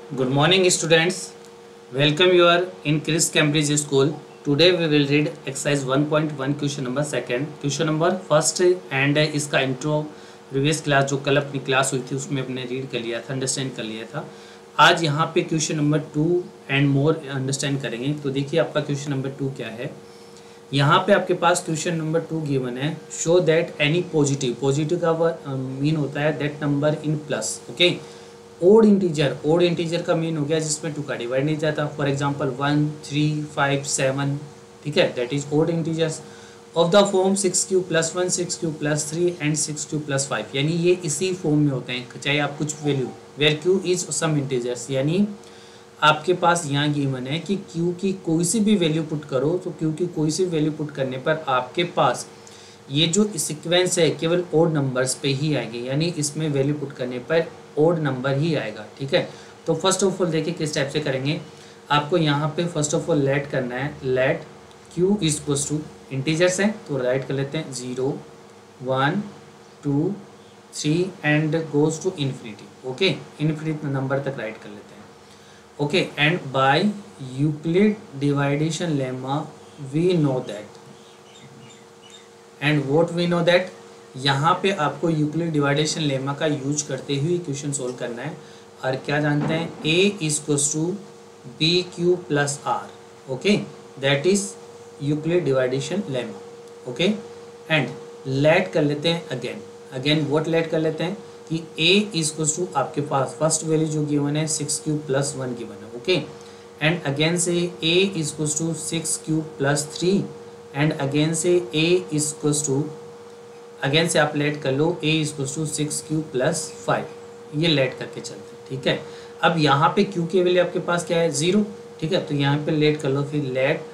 Good morning, students. Welcome you are in Chris Cambridge School. Today we will read exercise 1.1 question number second, question number first and इसका intro previous class जो कल अपनी class हुई थी उसमें अपने read कर लिया था, अंडरस्टैंड कर लिया था। आज यहाँ पे question number 2 and more understand करेंगे। तो देखिए आपका क्वेश्चन नंबर 2 क्या है। यहाँ पे आपके पास क्वेश्चन नंबर 2 गिवन है, शो दैट एनी पॉजिटिव का मीन होता है that number in plus. Okay, odd integer का मीन हो गया जिसमें 2 का डिवाइड नहीं जाता। फॉर एग्जांपल 1, 3, 5, 7, ठीक है, that is odd integers of the form 6q + 1, 6q + 3 and 6q + 5। यानी ये इसी फॉर्म में होते हैं, चाहे आप कुछ value, where q is some integers, यानी आपके पास यहाँ गिवन है कि q की कोई सी भी वैल्यू पुट करो, तो q की कोई सी वैल्यू पुट करने पर आपके पास ये जो सीक्वेंस है केवल ओड नंबर्स पे ही आएगी, यानी इसमें वैल्यू पुट करने पर ओड नंबर ही आएगा। ठीक है, तो फर्स्ट ऑफ ऑल देखिए किस टाइप से करेंगे। आपको यहाँ पे फर्स्ट ऑफ ऑल लेट करना है, let q is to integers है तो राइट कर लेते हैं 0, 1, 2, 3 and goes to infinity. Okay, infinity number तक राइट कर लेते हैं। Okay, and by Euclid division lemma we know that, and what we know that, यहाँ पे आपको यूक्लिड डिवाइडेशन लेमा का यूज करते हुए क्वेश्चन सोल्व करना है। और क्या जानते हैं, a is to b q plus r. Okay, that is Euclid division lemma. Okay, and let कर लेते हैं अगेन व्हाट लेट कर लेते हैं कि a इज टू आपके पास फर्स्ट वैल्यू जो गिवन है 6q + 1 गिवन है। ओके, एंड अगेन से a is to 6q + 3 and again से a इज टू, अगेन से आप लेट कर लो a इज टू 6q + 5, ये लेट करके चलते हैं। ठीक है, अब यहाँ पे q की वैल्यू आपके पास क्या है 0। ठीक है, तो यहाँ पे लेट कर लो, फिर let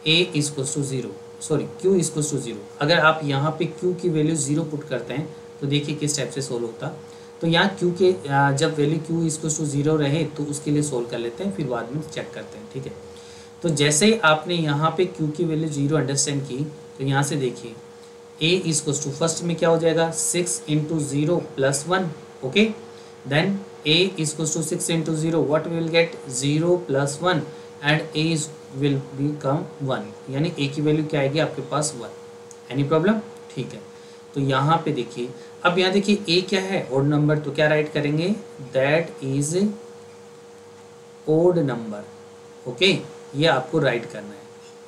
a is to 0, sorry q is to 0। अगर आप यहाँ पे q की वैल्यू 0 पुट करते हैं तो देखिए किस टाइप से सोल्व होता। तो यहाँ q के जब वैल्यू q इज टू 0 रहे तो उसके लिए सोल्व कर लेते हैं, फिर बाद में चेक करते हैं। ठीक है, तो जैसे ही आपने यहाँ पे q की वैल्यू 0 अंडरस्टैंड की, तो यहाँ से देखिए a इज टू फर्स्ट में क्या हो जाएगा 6 × 0 + 1। Okay, then a is to 6 × 0, what will get 0 + 1 and a is will become 1, यानी a की वैल्यू क्या आएगी आपके पास 1। Any problem? ठीक है, तो यहाँ पे देखिए, अब यहाँ देखिए a क्या है ओड नंबर, तो क्या राइट करेंगे, that is odd number. Okay, ये आपको राइट करना है।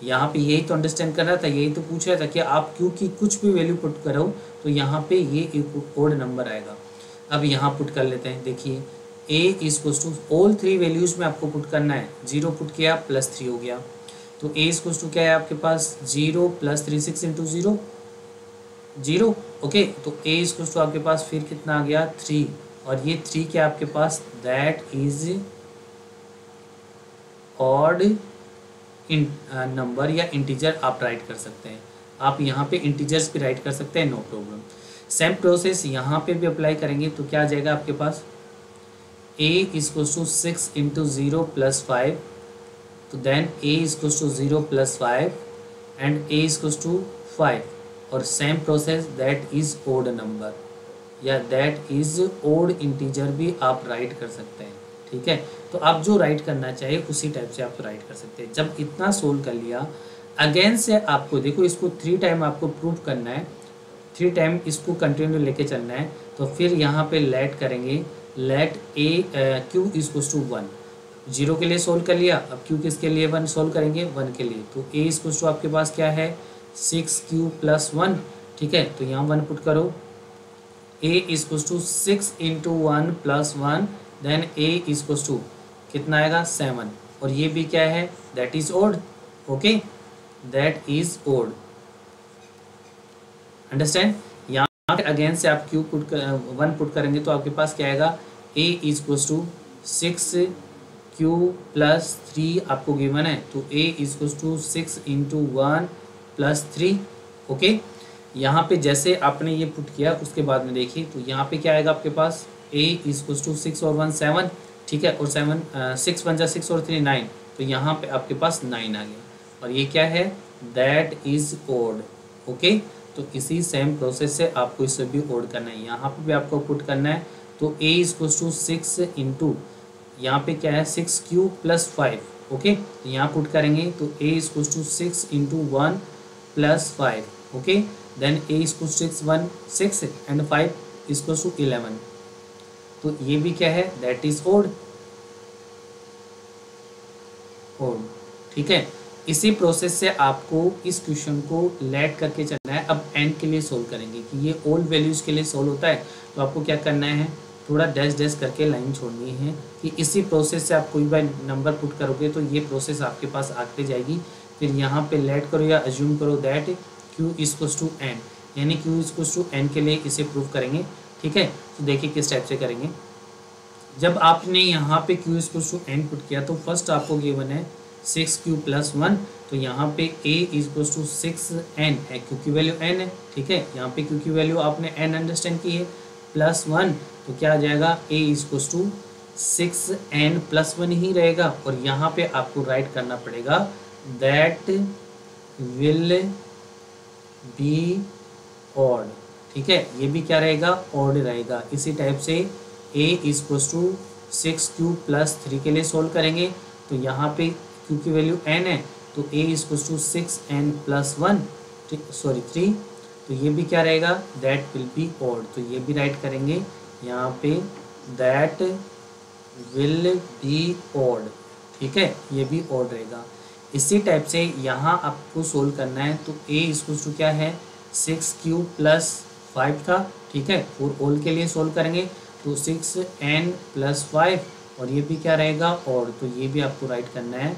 यहाँ पे यही तो अंडरस्टैंड करना था, यही तो पूछ रहा था कि आप क्यों की कुछ भी वैल्यू पुट करो तो यहाँ पे ये एक ओड नंबर आएगा। अब यहाँ पुट कर लेते हैं, देखिए a is to all 3 values में आपको पुट करना है। 0 पुट किया +3 हो गया, तो a इज टू क्या है आपके पास 0 + 3, 6 × 0 0। ओके, तो a इज टू आपके पास फिर कितना आ गया 3, और ये 3 क्या आपके पास, दैट इज ऑड नंबर या इंटीजर आप राइट कर सकते हैं। आप यहाँ पे इंटीजर्स भी राइट कर सकते हैं, नो प्रॉब्लम। सेम प्रोसेस यहाँ पे भी अप्लाई करेंगे तो क्या आ जाएगा आपके पास, a इज टू 6 × 0 + 5, तो then a is to 0 + 5 and a is to 5, और same process that is odd number या दैट इज ओड इंटीजर भी आप राइट कर सकते हैं। ठीक है, तो आप जो राइट करना चाहिए उसी टाइप से आप राइट कर सकते हैं। जब इतना सोल्व कर लिया, अगेन से आपको देखो इसको 3 टाइम आपको प्रूव करना है, 3 टाइम इसको कंटिन्यू लेके चलना है। तो फिर यहाँ पे लेट करेंगे, लेट q इज टू 1, 0 के लिए सोल्व कर लिया, अब q किसके लिए 1 सोल्व करेंगे, 1 के लिए, तो a इज टू आपके पास क्या है 6q + 1। ठीक है, तो यहाँ 1 पुट करो, a is to 6 × 1 + 1, then a is to कितना आएगा 7, और ये भी क्या है, that is odd. Okay, that is odd, understand. यहाँ पे अगेन से आप q पुट 1 पुट करेंगे तो आपके पास क्या आएगा, a इज टू 6q + 3 आपको गिवन है, तो a इज टू 6 × 1 + 3। ओके, यहाँ पे जैसे आपने ये पुट किया उसके बाद में देखिए, तो यहाँ पे क्या आएगा आपके पास, a इज टू 6 और 1 7, ठीक है, और 7 6 × 6 और 3 9, तो यहाँ पे आपके पास 9 आ गया, और ये क्या है, दैट इज ओड। ओके, तो इसी सेम प्रोसेस से आपको इसे भी ओड करना है, यहाँ पे भी आपको पुट करना है। तो a इज टू 6 × यहाँ पे क्या है 6 प्लस 5, ओके। यहाँ पुट करेंगे तो a equals to 6 into 1 plus 5, okay. Then a equals to 6 and 5 equals to 11। तो ये भी क्या है, दैट इज ओड, ठीक है। इसी प्रोसेस से आपको इस क्वेश्चन को लेट करके चलना है। अब एन के लिए सोल्व करेंगे कि ये ऑल वैल्यूज के लिए सोल्व होता है, तो आपको क्या करना है, थोड़ा डैश डैश करके लाइन छोड़नी है कि इसी प्रोसेस से आप कोई भी नंबर पुट करोगे तो ये प्रोसेस आपके पास आते जाएगी। फिर यहाँ पे लेट करो या अज्यूम करो that q equals to n, यानी क्यू इक्वल्स टू एन के लिए इसे प्रूव करेंगे, ठीक है। तो देखिए किस टाइप से करेंगे। जब आपने यहाँ पे q equals to n put किया तो फर्स्ट आपको गिवन है 6q प्लस 1, तो यहाँ पे a इक्वल्स टू 6n है, क्योंकि वैल्यू n है, ठीक है। यहाँ पे क्योंकि वैल्यू आपने n अंडरस्टैंड की है, प्लस 1, तो क्या आ जाएगा a equals to 6n plus 1 ही रहेगा। और यहाँ पे आपको राइट करना पड़ेगा दैट विल बी ऑड, ठीक है। ये भी क्या रहेगा, ऑड रहेगा। इसी टाइप से a equals to 6q plus 3 के लिए सोल्व करेंगे, तो यहाँ पे क्योंकि वैल्यू n है तो a equals to 6n plus 1, sorry 3, तो ये भी क्या रहेगा, दैट विल बी ऑड। तो ये भी राइट करेंगे यहाँ पे दैट विल बी ऑड, ठीक है, ये भी ऑड रहेगा। इसी टाइप से यहाँ आपको सोल्व करना है, तो a इक्वल्स टू क्या है 6q प्लस 5 था, ठीक है। और ऑल के लिए सोल्व करेंगे तो 6n प्लस 5, और ये भी क्या रहेगा, और तो ये भी आपको राइट करना है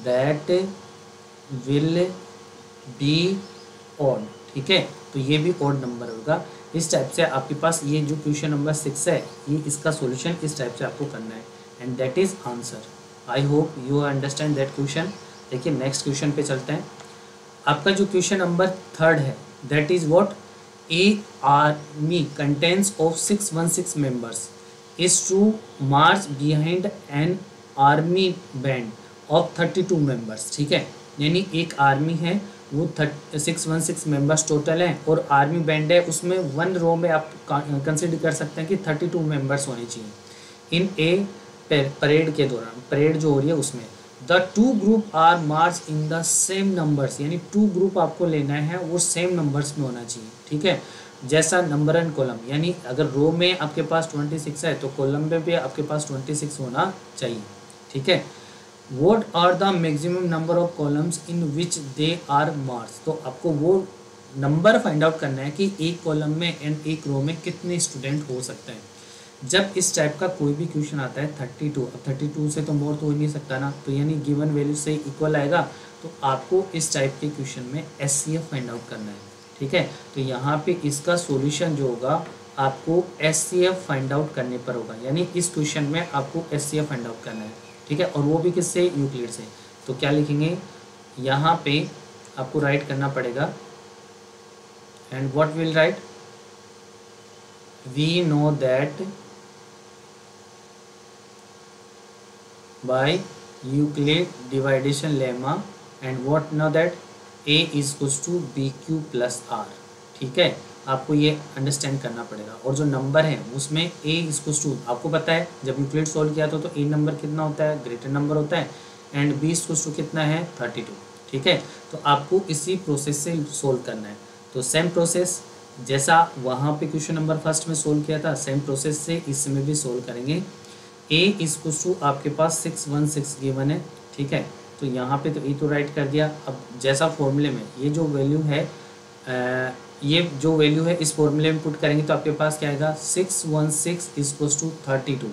दैट विल बी ऑड, ठीक है। तो ये भी ऑड नंबर होगा। इस टाइप से आपके पास ये जो क्वेश्चन नंबर 6 है, ये इसका सॉल्यूशन इस टाइप से आपको करना है, and that is answer. I hope you understand that question. देखिए नेक्स्ट क्वेश्चन पे चलते हैं। आपका जो क्वेश्चन नंबर 3 है, that is what, A army contains of 616 members is to march behind an army band of 32 members, ठीक है। यानी एक आर्मी है, वो 616 मेंबर्स टोटल हैं, और आर्मी बैंड है, उसमें 1 रो में आप कंसिडर कर सकते हैं कि 32 मेंबर्स होने चाहिए इन ए परेड के दौरान, परेड जो हो रही है उसमें। The 2 group are march in the same numbers, यानी 2 ग्रुप आपको लेना है, वो सेम नंबर्स में होना चाहिए, ठीक है। जैसा नंबर एंड कॉलम, यानी अगर रो में आपके पास 26 है तो कॉलम में भी आपके पास 26 होना चाहिए, ठीक है। What are the maximum number of columns in which they are march, तो आपको वो नंबर फाइंड आउट करना है कि एक कॉलम में एंड एक रो में कितने स्टूडेंट हो सकते हैं। जब इस टाइप का कोई भी क्वेश्चन आता है 32, अब 32 से तो मोर तो हो नहीं सकता ना, तो यानी गिवन वैल्यू से इक्वल आएगा, तो आपको इस टाइप के क्वेश्चन में SCF फाइंड आउट करना है, ठीक है। तो यहाँ पे इसका सॉल्यूशन जो होगा आपको SCF फाइंड आउट करने पर होगा, यानी इस क्वेश्चन में आपको SCF फाइंड आउट करना है, ठीक है। और वो भी किससे, यूक्लिड से। तो क्या लिखेंगे, यहाँ पे आपको राइट करना पड़ेगा, and what will right, we know that by Euclid division lemma, and what know that a equals to BQ plus R, ठीक है। आपको ये अंडरस्टैंड करना पड़ेगा। और जो नंबर है उसमें a इक्वल्स टू, आपको पता है जब यूक्लिड सोल्व किया तो a नंबर कितना होता है, ग्रेटर नंबर होता है, एंड b इक्वल्स टू कितना है 32, ठीक है। तो आपको इसी प्रोसेस से सोल्व करना है। तो सेम प्रोसेस जैसा वहाँ पे क्वेश्चन नंबर फर्स्ट में सोल्व किया था, सेम प्रोसेस से इसमें भी सोल्व करेंगे। a इक्वल्स टू आपके पास 616 गिवन है, ठीक है। तो यहाँ पे तो e तो राइट कर दिया। अब जैसा फॉर्मूले में ये जो वैल्यू है, ये जो वैल्यू है इस फॉर्मूले में पुट करेंगे तो आपके पास क्या आएगा, 616 इक्वल्स टू 32।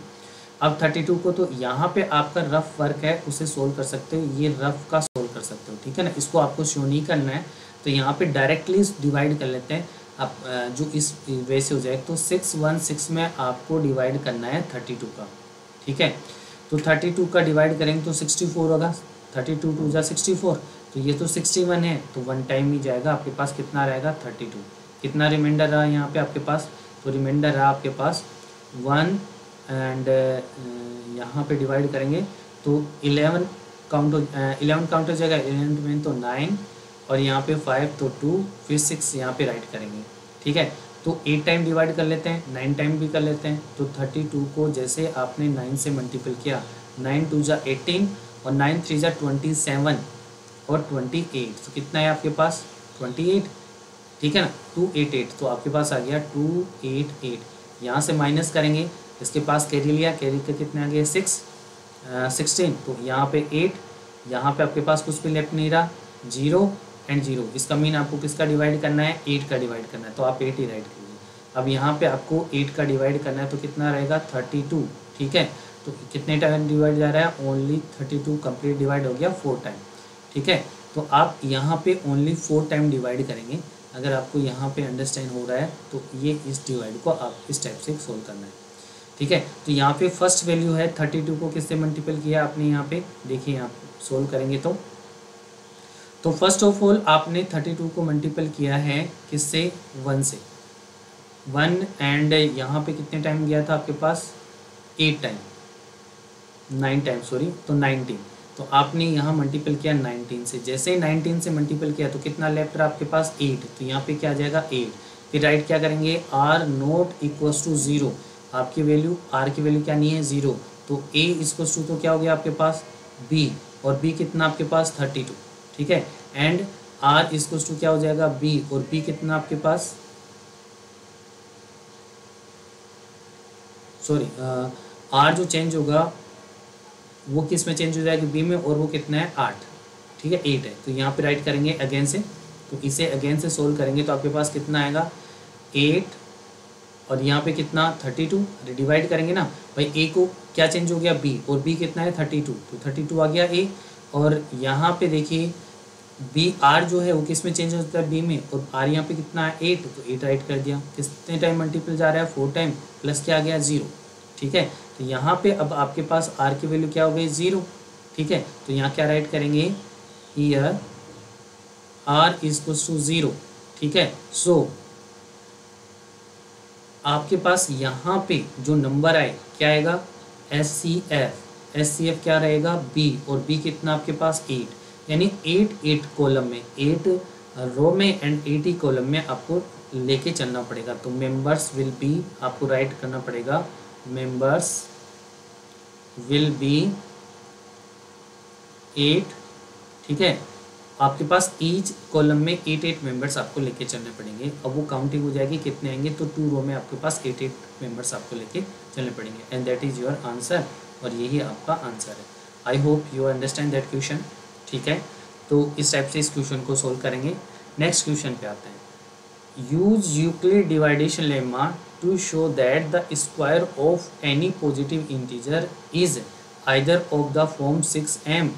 अब 32 को तो यहाँ पे आपका रफ वर्क है उसे सोल्व कर सकते हो, ये रफ का सोल्व कर सकते हो, ठीक है ना। इसको आपको शो नहीं करना है, तो यहाँ पे डायरेक्टली डिवाइड कर लेते हैं। आप जो इस वे से हो जाए, तो 616 में आपको डिवाइड करना है 32 का, ठीक है। तो 32 का डिवाइड करेंगे तो 64 होगा, 32 2 जा 64, तो ये तो 61 है, तो 1 टाइम ही जाएगा, आपके पास कितना रहेगा 32। कितना रिमाइंडर रहा यहाँ पे आपके पास, तो रिमाइंडर रहा आपके पास 1, एंड यहाँ पे डिवाइड करेंगे तो 11 काउंट हो जाएगा, 11 में तो 9, और यहाँ पे 5 तो 2, फिर 6 यहाँ पे राइट करेंगे, ठीक है। तो 8 टाइम डिवाइड कर लेते हैं, 9 टाइम भी कर लेते हैं। तो 32 को जैसे आपने 9 से मल्टीपल किया, 9 2 जा 18 और 9 3 जा 27 और 28, तो कितना है आपके पास 28, ठीक है ना, 288। तो आपके पास आ गया 288। यहाँ से माइनस करेंगे, इसके पास कैरी लिया, कैरी का कितना आ गया 16, तो यहाँ पे 8, यहाँ पे आपके पास कुछ भी लेफ्ट नहीं रहा, 0 एंड 0। इसका मीन आपको किसका डिवाइड करना है, 8 का डिवाइड करना है, तो आप 8 ही राइट कीजिए। अब यहाँ पे आपको 8 का डिवाइड करना है, तो कितना रहेगा 32, ठीक है। तो कितने टाइम डिवाइड जा रहा है, ओनली 32 कंप्लीट डिवाइड हो गया 4 टाइम, ठीक है। तो आप यहाँ पे ओनली 4 टाइम डिवाइड करेंगे। अगर आपको यहाँ पे अंडरस्टैंड हो रहा है तो ये इस डिवाइड को आप इस टाइप से सोल्व करना है, ठीक है। तो यहाँ पे फर्स्ट वैल्यू है 32 को किससे मल्टीपल किया आपने, यहाँ पे देखिए, यहाँ सोल्व करेंगे तो फर्स्ट ऑफ ऑल आपने 32 को मल्टीपल किया है किससे, 1 से, 1 एंड यहाँ पे कितने टाइम गया था आपके पास 8 टाइम, 9 टाइम सॉरी, तो 19। तो आपने यहाँ मल्टीपल किया 19 से, जैसे ही 19 से मल्टीपल किया तो कितना लेफ्ट रहा आपके पास 8, तो यहाँ पे क्या आ जाएगा 8। फिर राइट क्या करेंगे, r नॉट इक्वल्स टू 0, आपकी वैल्यू r की वैल्यू क्या नहीं है 0, तो a इक्वल्स टू तो क्या हो गया आपके पास b, और b कितना आपके पास 32, ठीक है। एंड r इक्वल्स टू क्या हो जाएगा b, और b कितना आपके पास सॉरी r जो चेंज होगा वो किस में चेंज हो जाएगा बी में, और वो कितना है 8, ठीक है 8 है। तो यहाँ पे राइट करेंगे अगेन से, तो इसे अगेन से सोल्व करेंगे तो आपके पास कितना आएगा 8, और यहाँ पे कितना 32, डिवाइड करेंगे ना भाई, ए को क्या चेंज हो गया बी, और बी कितना है 32, तो 32 आ गया ए। और यहाँ पे देखिए बी आर जो है वो किस में चेंज होता है बी में, और आर यहाँ पे कितना है 8, तो 8 राइट कर दिया। कितने टाइम मल्टीपल जा रहा है 4 टाइम, प्लस क्या आ गया 0, ठीक है। तो यहाँ पे अब आपके पास r की वैल्यू क्या हो गई 0, ठीक है। तो यहाँ क्या राइट करेंगे, हियर r इक्वल्स टू 0, ठीक है। सो आपके पास यहाँ पे जो नंबर आए क्या आएगा SCF क्या रहेगा b, और b कितना आपके पास 8, यानी 8 कॉलम में, 8 रो में एंड 80 कॉलम में आपको लेके चलना पड़ेगा। तो मेंबर्स विल बी, आपको राइट करना पड़ेगा मेंबर्स विल बी 8, ठीक है। आपके पास ईच कॉलम में 8 मेंबर्स आपको लेके चलने पड़ेंगे। अब वो काउंटिंग हो जाएगी कितने आएंगे, तो 2 रो में आपके पास 8 मेंबर्स आपको लेके चलने पड़ेंगे, and that is your answer, और यही आपका आंसर है। I hope you understand that question, ठीक है। तो इस टाइप से इस क्वेश्चन को सोल्व करेंगे। नेक्स्ट क्वेश्चन पे आते हैं, use Euclid dividation lemma to show that the square of any positive integer is either of the form 6m,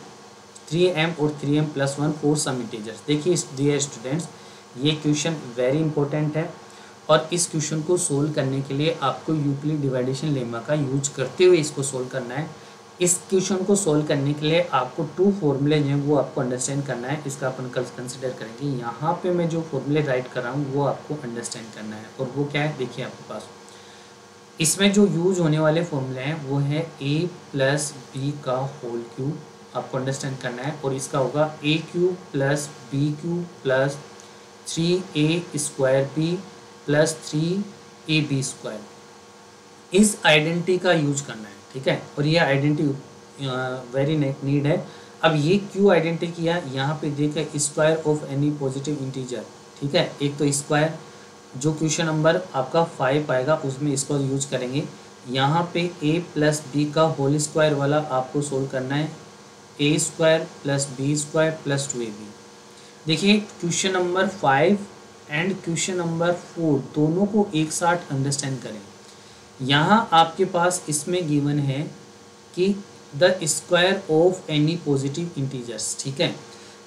3m और 3m plus 1 for some integers। देखिए डियर स्टूडेंट्स, ये question very important है, और इस question को solve करने के लिए आपको यूक्लिड डिवाइडेशन लेमा का यूज करते हुए इसको सोल्व करना है। इस क्वेश्चन को सोल्व करने के लिए आपको 2 फॉर्मूले हैं वो आपको अंडरस्टैंड करना है, इसका अपन कल कंसिडर करेंगे। यहाँ पे मैं जो फॉर्मूले राइट कर रहा हूँ वो आपको अंडरस्टैंड करना है, और वो क्या है देखिए आपके पास इसमें जो यूज होने वाले फॉर्मूले हैं वो है a प्लस बी का होल क्यूब, आपको अंडरस्टैंड करना है, और इसका होगा a cube plus b cube plus 3a square b plus 3ab square. इस आइडेंटिटी का यूज करना है, ठीक है, और ये आइडेंटिटी वेरी नीड है। अब ये क्यों आइडेंटिटी किया, यहाँ पे देखा square of any positive integer, ठीक है। एक तो स्क्वायर जो क्वेश्चन नंबर आपका 5 आएगा उसमें इसको यूज करेंगे। यहाँ पे a प्लस बी का होल स्क्वायर वाला आपको सोल्व करना है, a square plus b square plus 2ab। देखिए question number 5 and question number 4 दोनों को एक साथ अंडरस्टैंड करें। यहाँ आपके पास इसमें गिवन है कि the square of any positive integers, ठीक है,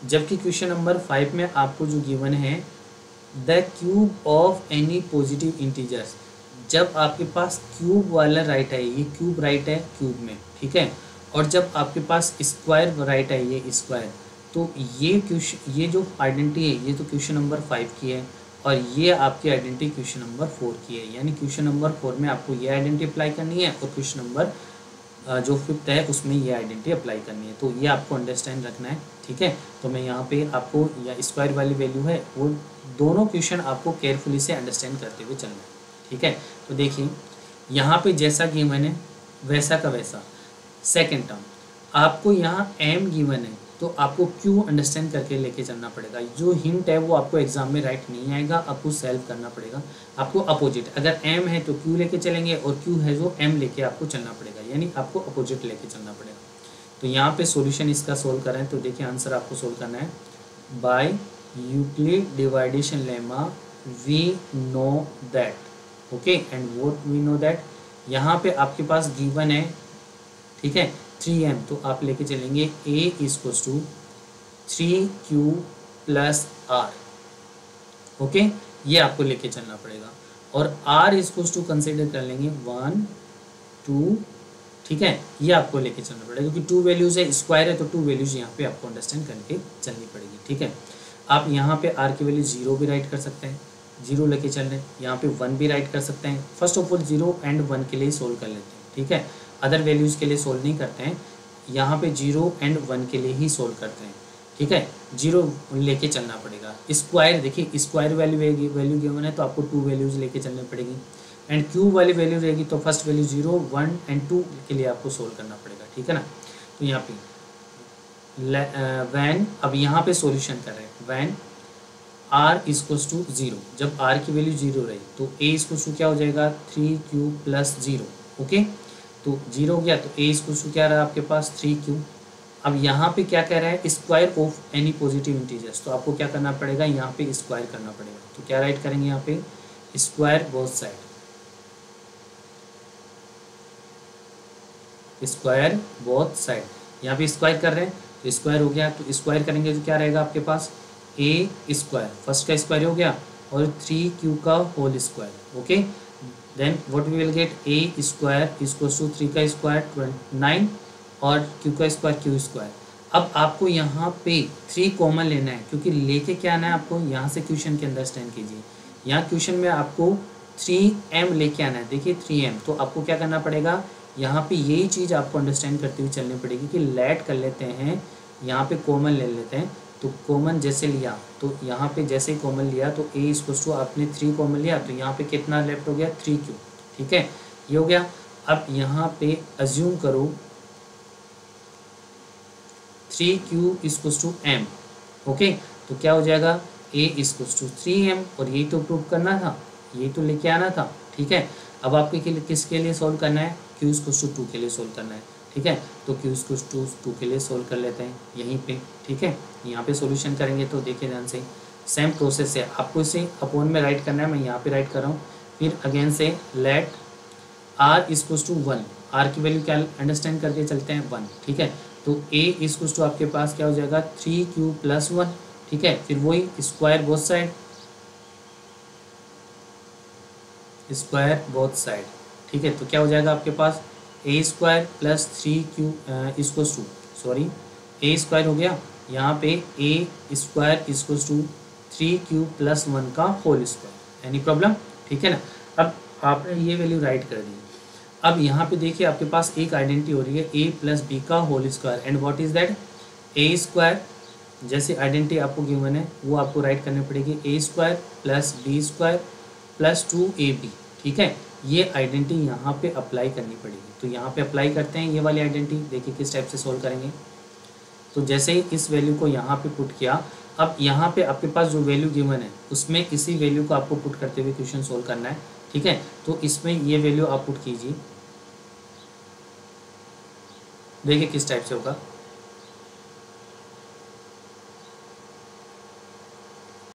जबकि क्वेश्चन नंबर 5 में आपको जो गिवन है the cube of any positive integers. जब आपके पास क्यूब वाला राइट है, ये क्यूब राइट है क्यूब में, ठीक है, और जब आपके पास स्क्वायर राइट है ये स्क्वायर, तो ये जो आइडेंटिटी है ये तो क्वेश्चन नंबर 5 की है, और ये आपकी आइडेंटिटी क्वेश्चन नंबर 4 की है। यानी क्वेश्चन नंबर 4 में आपको ये आइडेंटिटी अप्लाई करनी है, और क्वेश्चन नंबर जो फिफ्थ है उसमें ये आइडेंटिटी अप्लाई करनी है। तो ये आपको अंडरस्टैंड रखना है, ठीक है। तो मैं यहाँ पे आपको या स्क्वायर वाली वैल्यू है वो दोनों क्वेश्चन आपको केयरफुली से अंडरस्टैंड करते हुए चलना है, ठीक है। तो देखिए यहाँ पे जैसा गिवन है वैसा का वैसा सेकेंड टर्म, आपको यहाँ m गिवन है तो आपको q अंडरस्टैंड करके लेके चलना पड़ेगा। जो हिंट है वो आपको एग्जाम में राइट नहीं आएगा, आपको सेल्फ करना पड़ेगा। आपको अपोजिट, अगर m है तो q लेके चलेंगे और q है जो m लेके आपको चलना पड़ेगा, यानी आपको अपोजिट लेके चलना पड़ेगा। तो यहाँ पे सॉल्यूशन इसका सोल्व करें तो देखिए आंसर आपको सोल्व करना है by Euclid division lemma we know that, okay. And what we know that, यहाँ पे आपके पास गिवन है, ठीक है, 3m, तो आप लेके चलेंगे a equals to 3q plus r, ओके। ये आपको लेके चलना पड़ेगा और r इक्वल्स टू कंसिडर कर लेंगे 1 2, ठीक है। ये आपको लेके चलना पड़ेगा क्योंकि 2 वैल्यूज है, स्क्वायर है तो 2 वैल्यूज यहाँ पे आपको अंडरस्टैंड करके चलनी पड़ेगी, ठीक है। आप यहाँ पे r की वैल्यू 0 भी राइट कर सकते हैं, 0 लेके चल रहे हैं। यहाँ पे 1 भी राइट कर सकते हैं। फर्स्ट ऑफ ऑल 0 एंड 1 के लिए सोल्व कर लेते हैं, ठीक है। अदर वैल्यूज़ के लिए सोल्व नहीं करते हैं, यहाँ पे 0 एंड 1 के लिए ही सोल्व करते हैं, ठीक है। 0 लेके चलना पड़ेगा। स्क्वायर देखिए स्क्वायर वैल्यू गिवन है तो आपको 2 वैल्यूज़ लेके चलनी पड़ेगी एंड क्यू वाली वैल्यू रहेगी तो फर्स्ट वैल्यू 0 1 एंड 2 के लिए आपको सोल्व करना पड़ेगा, ठीक है ना। तो यहाँ पे वैन, अब यहाँ पे सोल्यूशन कर रहे हैं वैन r इक्वल्स टू 0, जब r की वैल्यू 0 रही तो a इक्वल्स टू क्या हो जाएगा 3q प्लस 0, ओके। तो 0 हो गया तो a इक्वल्स टू क्या रहा आपके पास 3q। अब यहाँ पे क्या कह रहा है square of any positive integers, तो आपको क्या करना पड़ेगा यहाँ पे स्क्वायर करना पड़ेगा। तो क्या राइट करेंगे यहाँ पे square both side, square both side, यहाँ पे स्क्वायर कर रहे हैं तो स्क्वायर हो गया। तो स्क्वायर करेंगे तो क्या रहेगा आपके पास a स्क्वायर, फर्स्ट का स्क्वायर हो गया और 3q का whole square, okay. Then what we will get a square equals to 3 का स्क्वायर 29 और q का स्क्वायर q स्क्वायर। अब आपको यहाँ पे 3 कॉमन लेना है क्योंकि लेके क्या आना है आपको यहाँ से क्वेश्चन के अंडरस्टैंड कीजिए। यहाँ क्वेश्चन में आपको 3m लेके आना है, देखिए 3m। तो आपको क्या करना पड़ेगा यहाँ पे यही चीज़ आपको अंडरस्टैंड करते हुए चलनी पड़ेगी कि लेट कर लेते हैं, यहाँ पे कॉमन ले लेते हैं। तो कॉमन जैसे लिया तो यहाँ पे जैसे ही कॉमन लिया तो a इक्वल्स टू आपने 3 कॉमन लिया तो यहाँ पे कितना लेफ्ट हो गया 3q, ठीक है, ये हो गया। अब यहाँ पे अज्यूम करो 3q equals to m, okay. तो क्या हो जाएगा a इक्वल्स टू 3m और यही तो प्रूव करना था, यही तो लेके आना था, ठीक है। अब आपके किसके लिए सोल्व करना है q इक्वल्स टू 2 के लिए सोल्व करना है, ठीक है। तो q इक्वल्स टू 2 के लिए सोल्व कर लेते हैं यहीं पे, ठीक है। यहाँ पे सॉल्यूशन करेंगे तो देखिए ध्यान से सेम प्रोसेस है, आपको इसे अपॉन में राइट करना है, मैं यहाँ पे राइट कर रहा हूँ। फिर अगेन से let r equals to 1, r की वैल्यू क्या अंडरस्टैंड करके चलते हैं 1, ठीक है। तो a इक्वल्स टू आपके पास क्या हो जाएगा 3q प्लस 1, ठीक है। फिर वही square both side, square both side, ठीक है। तो क्या हो जाएगा आपके पास a square plus 3q equals to, sorry a square हो गया, यहाँ पे a square equals to 3q plus 1 का होल स्क्वायर, एनी प्रॉब्लम, ठीक है ना। अब आपने ये वैल्यू राइट कर दी। अब यहाँ पे देखिए आपके पास एक आइडेंटिटी हो रही है a प्लस बी का whole square and what is that a square, जैसे आइडेंटिटी आपको गिवन है वो आपको राइट करनी पड़ेगी a square plus b square plus 2ab, ठीक है। ये आइडेंटिटी यहाँ पे अप्लाई करनी पड़ेगी। तो यहाँ पे अप्लाई करते हैं ये वाली आइडेंटिटी, देखिए किस टाइप से सोल्व करेंगे। तो जैसे ही इस वैल्यू को यहाँ पे पुट किया, अब यहाँ पे आपके पास जो वैल्यू गिवन है उसमें इसी वैल्यू को आपको पुट करते हुए क्वेश्चन सोल्व करना है, ठीक है। तो इसमें ये वैल्यू आप पुट कीजिए, देखिए किस टाइप से होगा।